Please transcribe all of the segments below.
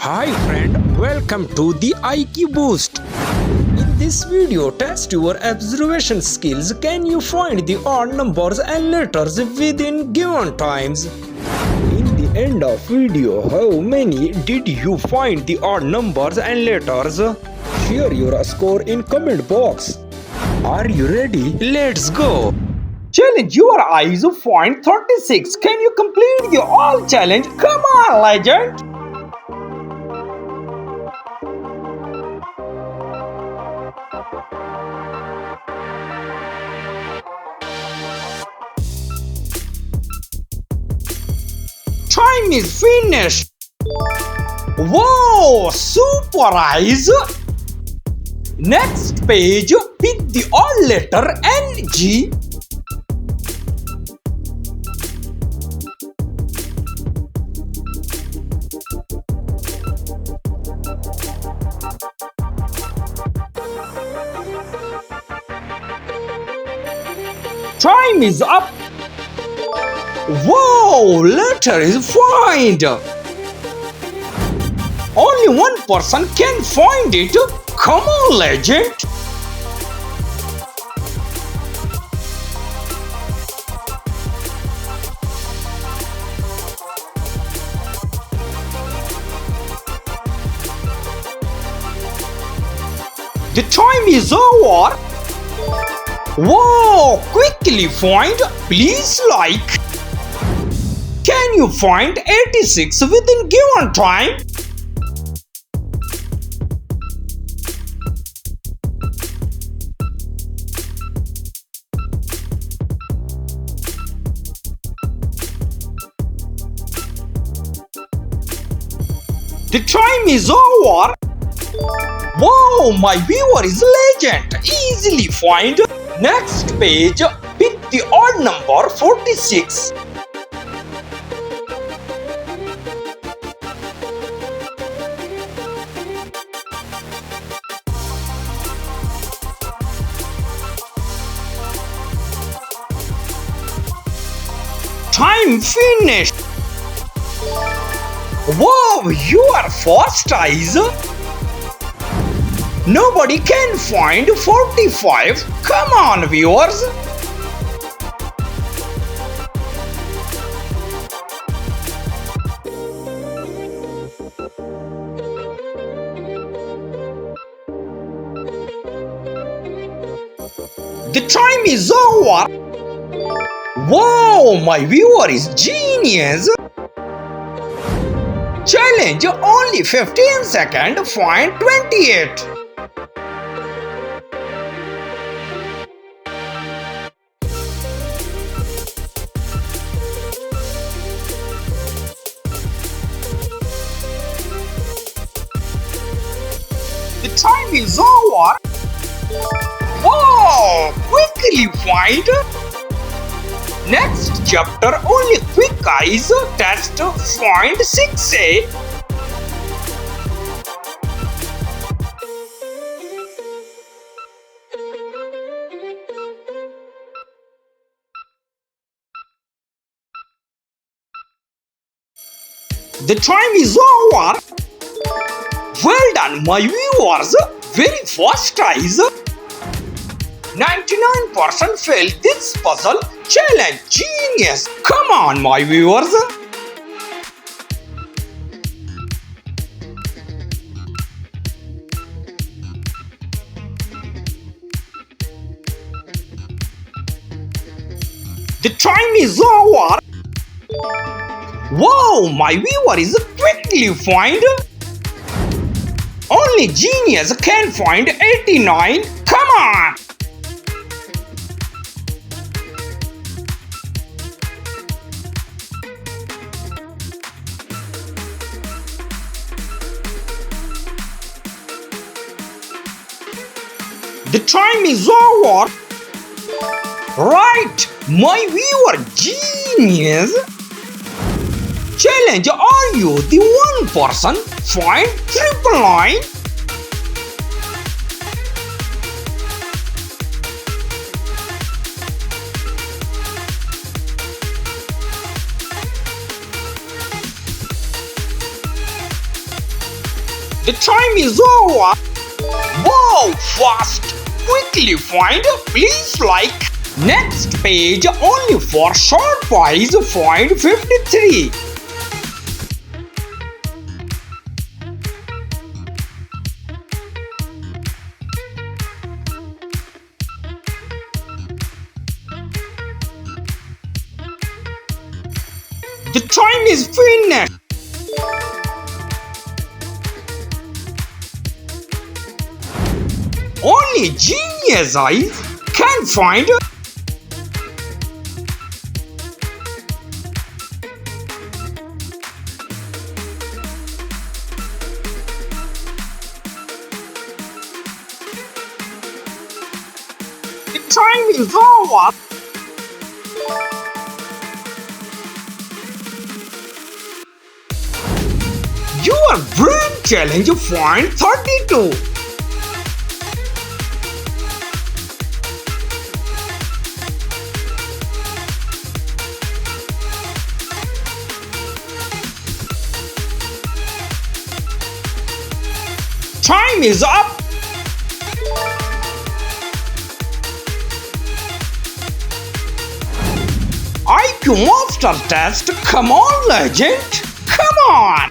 Hi friend, welcome to the IQ Boost. In this video, test your observation skills. Can you find the odd numbers and letters within given times? In the end of video, how many did you find the odd numbers and letters? Share your score in comment box. Are you ready? Let's go! Challenge your eyes to find 36. Can you complete the all challenge? Come on, legend! Time is finished. Wow, super eyes. Next page, pick the odd letter NG. Time is up. Wow, letter is found. Only one person can find it. Come on, legend. The time is over. Wow, quickly find. Please like. Can you find 86 within given time? The time is over. Wow, my viewer is legend. Easily find. Next page, pick the odd number 46. Time finished. Wow, you are fast eyes. Nobody can find 45. Come on, viewers. The time is over. Wow, my viewer is genius. Challenge only 15 seconds. Find 28. The time is over. Wow, quickly find. Next chapter, only quick eyes test. Find 6A. The time is over. Well done, my viewers. Very fast eyes. 99% failed this puzzle. Challenge genius. Come on, my viewers. The time is over. Wow, my viewer is quickly find. Only genius can find 89. Come on. The time is over. Right, my viewer genius. Challenge, are you the one person? Find 999. The time is over. Wow, fast. Quickly find, please like. Next page only for short boys, find 53. The time is finished. Only genius eyes can find. The time is over. Your brain challenge find 32. Time is up. IQ Monster Test. Come on, legend. Come on.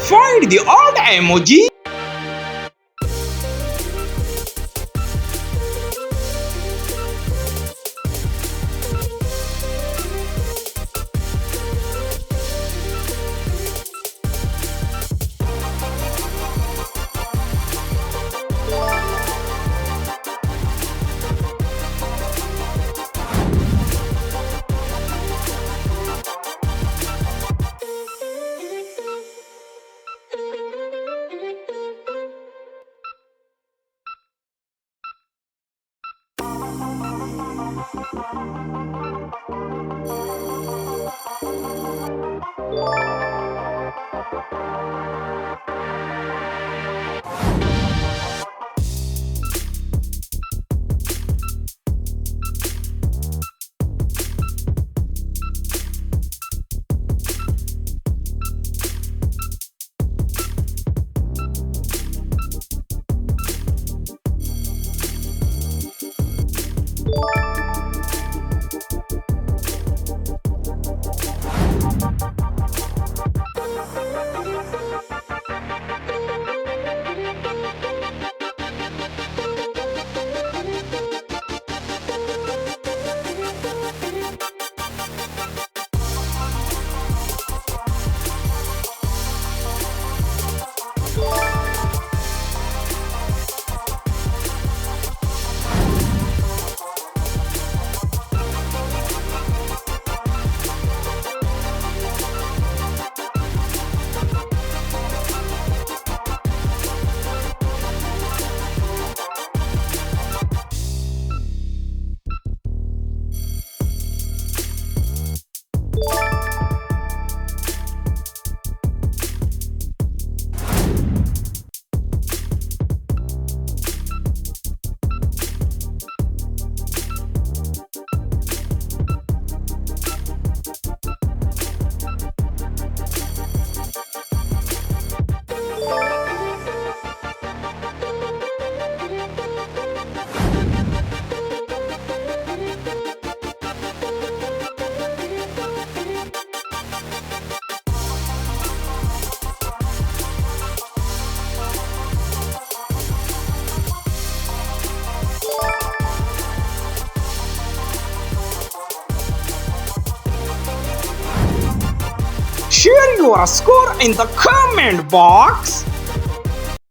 Find the odd emoji. score in the comment box.